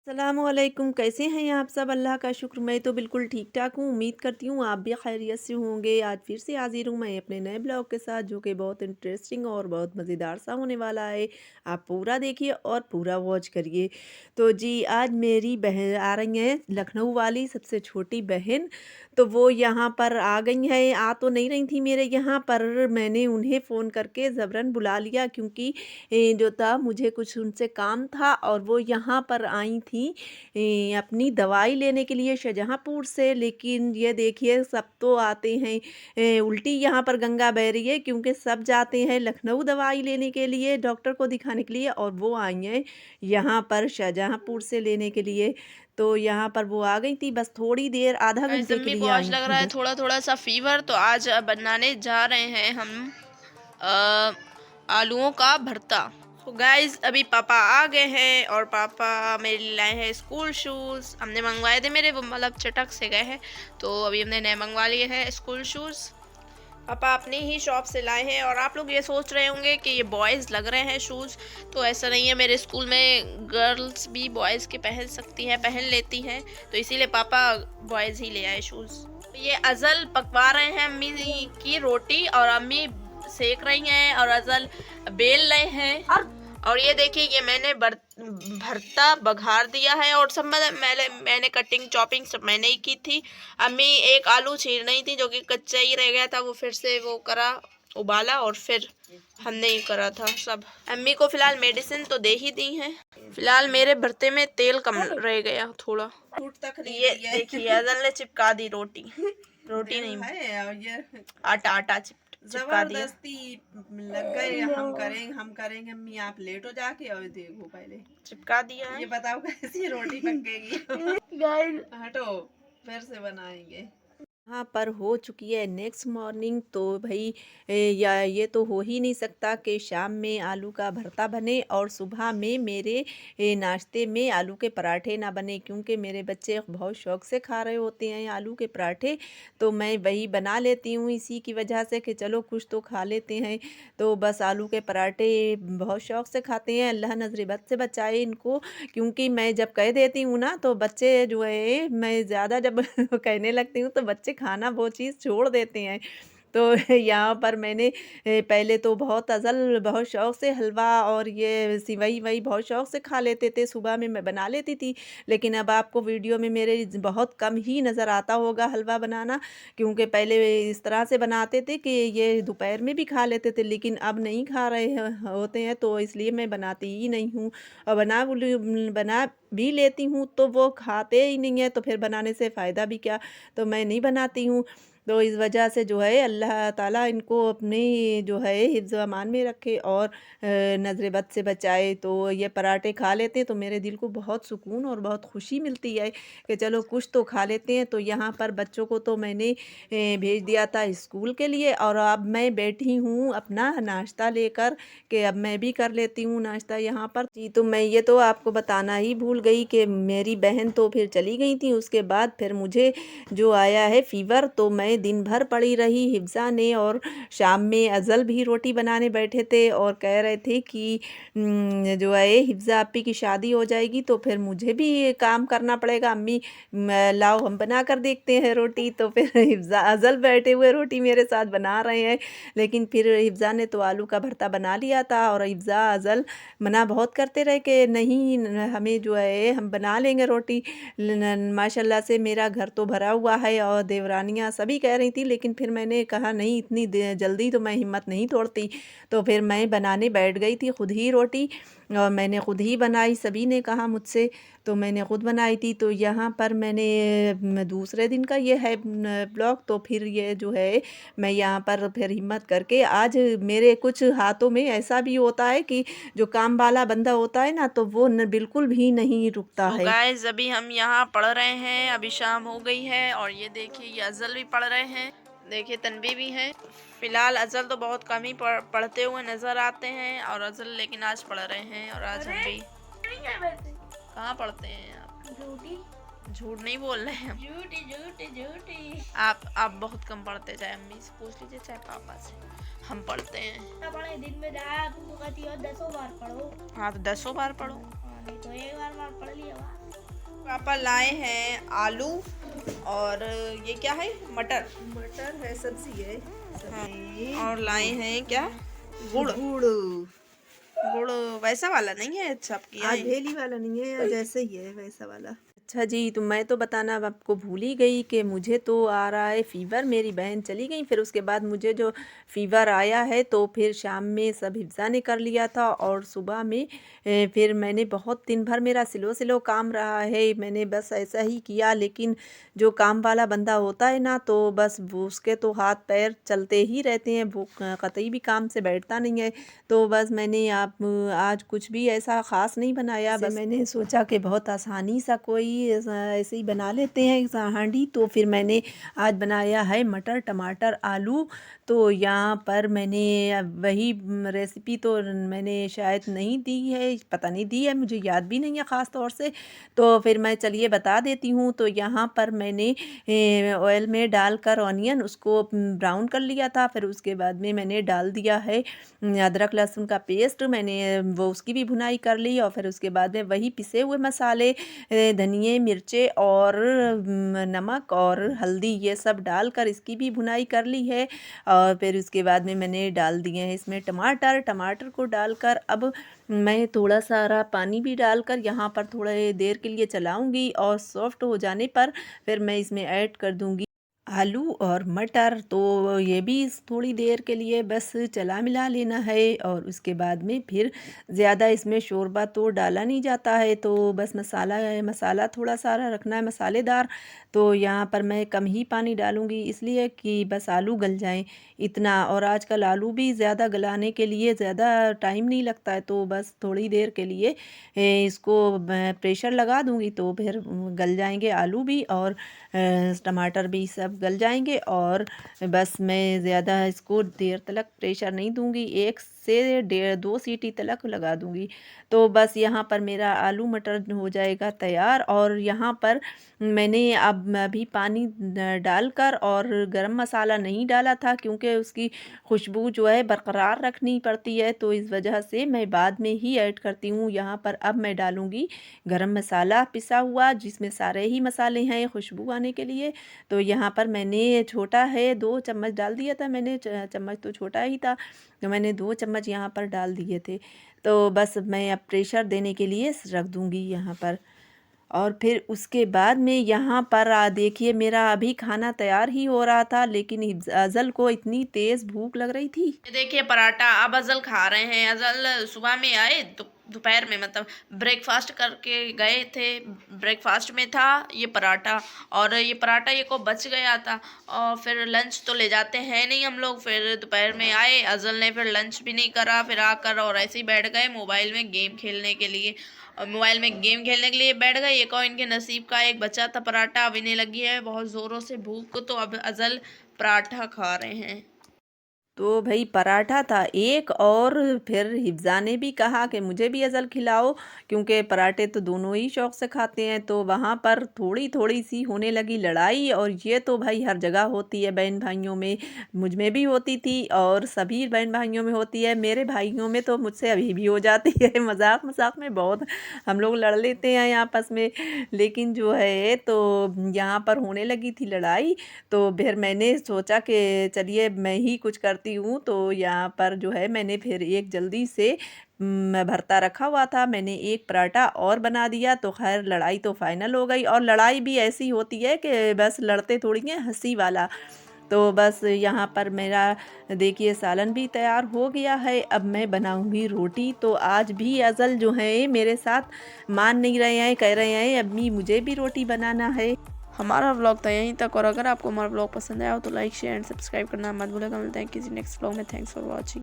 अस्सलामुअलैकुम, कैसे हैं आप सब? अल्लाह का शुक्र, मैं तो बिल्कुल ठीक-ठाक हूँ। उम्मीद करती हूँ आप भी खैरियत से होंगे। आज फिर से हाज़िर हूँ मैं अपने नए ब्लॉग के साथ, जो कि बहुत इंटरेस्टिंग और बहुत मज़ेदार सा होने वाला है। आप पूरा देखिए और पूरा वॉच करिए। तो जी, आज मेरी बहन आ रही हैं, लखनऊ वाली सबसे छोटी बहन। तो वो यहाँ पर आ गई हैं, आ तो नहीं रही थी मेरे यहाँ, पर मैंने उन्हें फ़ोन करके ज़बरन बुला लिया, क्योंकि जो था मुझे कुछ उनसे काम था और वो यहाँ पर आई थी अपनी दवाई लेने के लिए शाहजहाँपुर से। लेकिन ये देखिए, सब तो आते हैं, उल्टी यहाँ पर गंगा बह रही है, क्योंकि सब जाते हैं लखनऊ दवाई लेने के लिए, डॉक्टर को दिखाने के लिए, और वो आई हैं यहाँ पर शाहजहाँपुर से लेने के लिए। तो यहाँ पर वो आ गई थी, बस थोड़ी देर, आधा गाइस घंटे के अम्मी लिए को आज आई लग थी रहा है बस। थोड़ा थोड़ा सा फीवर, तो आज बनाने जा रहे हैं हम अ, आलूओं का भरता। तो गाइस अभी पापा आ गए हैं और पापा मेरे लिए लाए हैं स्कूल शूज़। हमने मंगवाए थे, मेरे वो मतलब चटक से गए हैं, तो अभी हमने नए मंगवा लिए हैं स्कूल शूज़। पापा अपनी ही शॉप से लाए हैं। और आप लोग ये सोच रहे होंगे कि ये बॉयज़ लग रहे हैं शूज़, तो ऐसा नहीं है। मेरे स्कूल में गर्ल्स भी बॉयज़ के पहन सकती हैं, पहन लेती हैं, तो इसीलिए पापा बॉयज़ ही ले आए शूज़। ये अज़ल पकवा रहे हैं अम्मी की रोटी, और अम्मी सेक रही हैं और अज़ल बेल रहे हैं। और ये देखिए, ये मैंने भरता बघार दिया है, और सब मैंने कटिंग चॉपिंग सब मैंने ही की थी। अम्मी एक आलू छील नहीं थी, जो कि कच्चा ही रह गया था, वो फिर से वो करा, उबाला, और फिर हमने ही करा था सब। अम्मी को फिलहाल मेडिसिन तो दे ही दी है। फिलहाल मेरे भरते में तेल कम रह गया थोड़ा। ये देखिए, अजल ने चिपका दी रोटी। रोटी नहीं है, और ये आटा आटा चिपका दिया। जबरदस्ती लग गए, हम करेंगे अम्मी, आप लेटो जाके और देखो पहले। चिपका दिया है। ये बताओ कैसी रोटी पकेगी? गाइस हटो, फिर से बनाएंगे। यहाँ पर हो चुकी है नेक्स्ट मॉर्निंग, तो भाई या ये तो हो ही नहीं सकता कि शाम में आलू का भरता बने और सुबह में मेरे नाश्ते में आलू के पराठे ना बने, क्योंकि मेरे बच्चे बहुत शौक से खा रहे होते हैं आलू के पराठे। तो मैं वही बना लेती हूँ, इसी की वजह से कि चलो कुछ तो खा लेते हैं। तो बस आलू के पराठे बहुत शौक से खाते हैं, अल्लाह नजर बद से बचाए इनको। क्योंकि मैं जब कह देती हूँ ना, तो बच्चे जो है, मैं ज़्यादा जब कहने लगती हूँ तो बच्चे खाना वो चीज़ छोड़ देते हैं। तो यहाँ पर मैंने पहले तो बहुत अज़ल बहुत शौक़ से हलवा और ये सिवई-वई बहुत शौक़ से खा लेते थे, सुबह में मैं बना लेती थी। लेकिन अब आपको वीडियो में मेरे बहुत कम ही नज़र आता होगा हलवा बनाना, क्योंकि पहले इस तरह से बनाते थे कि ये दोपहर में भी खा लेते थे, लेकिन अब नहीं खा रहे होते हैं, तो इसलिए मैं बनाती ही नहीं हूँ। और बना भी लेती हूँ तो वो खाते ही नहीं हैं, तो फिर बनाने से फ़ायदा भी क्या? तो मैं नहीं बनाती हूँ। तो इस वजह से जो है, अल्लाह ताला इनको अपनी जो है हिफ्ज़ व अमान में रखे और नज़र बद से बचाए। तो ये पराठे खा लेते हैं तो मेरे दिल को बहुत सुकून और बहुत खुशी मिलती है कि चलो कुछ तो खा लेते हैं। तो यहाँ पर बच्चों को तो मैंने भेज दिया था स्कूल के लिए, और अब मैं बैठी हूँ अपना नाश्ता लेकर कि अब मैं भी कर लेती हूँ नाश्ता यहाँ पर। जी, तो मैं ये तो आपको बताना ही भूल गई कि मेरी बहन तो फिर चली गई थी, उसके बाद फिर मुझे जो आया है फ़ीवर, तो मैं दिन भर पड़ी रही। हिफ्ज़ा ने और शाम में अज़ल भी रोटी बनाने बैठे थे और कह रहे थे कि जो है हिफ्ज़ा आपी की शादी हो जाएगी तो फिर मुझे भी ये काम करना पड़ेगा। अम्मी लाओ हम बना कर देखते हैं रोटी। तो फिर हिफ्ज़ा अज़ल बैठे हुए रोटी मेरे साथ बना रहे हैं। लेकिन फिर हिफ्ज़ा ने तो आलू का भरता बना लिया था, और हिफ्ज़ा अज़ल मना बहुत करते रहे कि नहीं, हमें जो है हम बना लेंगे रोटी। माशाल्लाह से मेरा घर तो भरा हुआ है और देवरानियाँ सभी कह रही थी, लेकिन फिर मैंने कहा नहीं, इतनी जल्दी तो मैं हिम्मत नहीं तोड़ती। तो फिर मैं बनाने बैठ गई थी खुद ही रोटी, और मैंने खुद ही बनाई। सभी ने कहा मुझसे, तो मैंने खुद बनाई थी। तो यहाँ पर मैंने दूसरे दिन का ये है ब्लॉग। तो फिर ये जो है, मैं यहाँ पर फिर हिम्मत करके आज मेरे कुछ हाथों में ऐसा भी होता है कि जो काम वाला बंदा होता है ना, तो वो बिल्कुल भी नहीं रुकता सो है। गाइस अभी हम यहाँ पढ़ रहे हैं, अभी शाम हो गई है, और ये देखिए ये अज़ल भी पढ़ रहे हैं, देखिए तन्वी भी है। फिलहाल अज़ल तो बहुत कम ही पढ़ते हुए नज़र आते हैं, और अज़ल लेकिन आज पढ़ रहे हैं, और आज हम भी। कहाँ पढ़ते हैं आप? झूठ नहीं बोल रहे हैं हम। झूठी झूठी झूठी। आप बहुत कम पढ़ते, चाहे अम्मी से पूछ लीजिए चाहे पापा से। हम पढ़ते हैं। पढ़े दिन में तुम तो कहती हो 10 बार पढ़ो। हाँ, तो 10 बार पढ़ो। हाँ, नहीं तो एक बार पढ़ लिया। पापा लाए हैं आलू और ये क्या है, मटर। मटर है, सब्जी है। हाँ, और लाए हैं क्या, गुड़। गुड़ वैसा वाला नहीं है, छपकी आज भेली वाला नहीं है, जैसे ही है वैसा वाला। अच्छा जी, तो मैं तो बताना अब आपको भूल ही गई कि मुझे तो आ रहा है फ़ीवर। मेरी बहन चली गई, फिर उसके बाद मुझे जो फ़ीवर आया है तो फिर शाम में सब हिफ्ज़ा ने कर लिया था और सुबह में फिर मैंने बहुत दिन भर मेरा स्लो स्लो काम रहा है। मैंने बस ऐसा ही किया, लेकिन जो काम वाला बंदा होता है ना तो बस वो उसके तो हाथ पैर चलते ही रहते हैं, वो कतई भी काम से बैठता नहीं है। तो बस मैंने आप आज कुछ भी ऐसा ख़ास नहीं बनाया, बस मैंने सोचा कि बहुत आसानी सा कोई ऐसे ही बना लेते हैं हांडी। तो फिर मैंने आज बनाया है मटर टमाटर आलू। तो यहाँ पर मैंने वही रेसिपी तो मैंने शायद नहीं दी है, पता नहीं दी है, मुझे याद भी नहीं है ख़ास तौर से। तो फिर मैं चलिए बता देती हूँ। तो यहाँ पर मैंने ऑयल में डालकर ऑनियन उसको ब्राउन कर लिया था। फिर उसके बाद में मैंने डाल दिया है अदरक लहसुन का पेस्ट, मैंने वो उसकी भी भुनाई कर ली। और फिर उसके बाद में वही पिसे हुए मसाले धनिए मिर्चे और नमक और हल्दी ये सब डालकर इसकी भी भुनाई कर ली है। और फिर उसके बाद में मैंने डाल दिए हैं इसमें टमाटर को डालकर अब मैं थोड़ा सारा पानी भी डालकर यहाँ पर थोड़े देर के लिए चलाऊँगी और सॉफ्ट हो जाने पर फिर मैं इसमें ऐड कर दूँगी आलू और मटर। तो ये भी थोड़ी देर के लिए बस चला मिला लेना है। और उसके बाद में फिर ज़्यादा इसमें शोरबा तो डाला नहीं जाता है, तो बस मसाला थोड़ा सारा रखना है मसालेदार। तो यहाँ पर मैं कम ही पानी डालूँगी, इसलिए कि बस आलू गल जाएं इतना। और आजकल आलू भी ज़्यादा गलाने के लिए ज़्यादा टाइम नहीं लगता है, तो बस थोड़ी देर के लिए इसको प्रेशर लगा दूँगी तो फिर गल जाएंगे आलू भी और टमाटर भी सब गल जाएंगे। और बस मैं ज़्यादा इसको देर तक प्रेशर नहीं दूंगी, 1 से 2 सीटी तक लगा दूंगी। तो बस यहाँ पर मेरा आलू मटर हो जाएगा तैयार। और यहाँ पर मैंने अब अभी पानी डालकर और गरम मसाला नहीं डाला था, क्योंकि उसकी खुशबू जो है बरकरार रखनी पड़ती है, तो इस वजह से मैं बाद में ही ऐड करती हूँ। यहाँ पर अब मैं डालूँगी गरम मसाला पिसा हुआ, जिसमें सारे ही मसाले हैं खुशबू आने के लिए। तो यहाँ पर मैंने छोटा है 2 चम्मच डाल दिया था, मैंने चम्मच तो छोटा ही था, तो मैंने 2 चम्मच यहाँ पर डाल दिए थे। तो बस मैं अब प्रेशर देने के लिए रख दूँगी यहाँ पर। और फिर उसके बाद में यहाँ पर देखिए मेरा अभी खाना तैयार ही हो रहा था, लेकिन अज़ल को इतनी तेज़ भूख लग रही थी। ये देखिए पराठा अब अज़ल खा रहे हैं। अज़ल सुबह में आए तो दोपहर में मतलब ब्रेकफास्ट करके गए थे, ब्रेकफास्ट में था ये पराठा, और ये पराठा ये को बच गया था। और फिर लंच तो ले जाते हैं नहीं हम लोग। फिर दोपहर में आए, अज़ल ने फिर लंच भी नहीं करा, फिर आकर और ऐसे ही बैठ गए मोबाइल में गेम खेलने के लिए। और मोबाइल में गेम खेलने के लिए बैठ गए। एक और इनके नसीब का एक बच्चा था पराठा, अब इन्हें लगी है बहुत ज़ोरों से भूख, तो अब अज़ल पराठा खा रहे हैं। तो भाई पराठा था एक, और फिर हिफ्ज़ा ने भी कहा कि मुझे भी अज़ल खिलाओ, क्योंकि पराठे तो दोनों ही शौक़ से खाते हैं। तो वहाँ पर थोड़ी थोड़ी सी होने लगी लड़ाई, और ये तो भाई हर जगह होती है बहन भाइयों में, मुझ में भी होती थी और सभी बहन भाइयों में होती है। मेरे भाइयों में तो मुझसे अभी भी हो जाती है, मजाक मजाक में बहुत हम लोग लड़ लेते हैं आपस में। लेकिन जो है तो यहाँ पर होने लगी थी लड़ाई। तो फिर मैंने सोचा कि चलिए मैं ही कुछ करती हूँ। तो यहाँ पर जो है मैंने फिर एक जल्दी से भरता रखा हुआ था, मैंने एक पराठा और बना दिया। तो खैर लड़ाई तो फाइनल हो गई, और लड़ाई भी ऐसी होती है कि बस लड़ते थोड़ी हैं, हंसी वाला। तो बस यहाँ पर मेरा देखिए सालन भी तैयार हो गया है। अब मैं बनाऊंगी रोटी। तो आज भी अज़ल जो है मेरे साथ मान नहीं रहे हैं, कह रहे हैं अम्मी मुझे भी रोटी बनाना है। हमारा व्लॉग था यहीं तक, और अगर आपको हमारा व्लॉग पसंद आया हो तो लाइक शेयर एंड सब्सक्राइब करना मत भूलिएगा। मिलते हैं किसी नेक्स्ट व्लॉग में। Thanks for watching.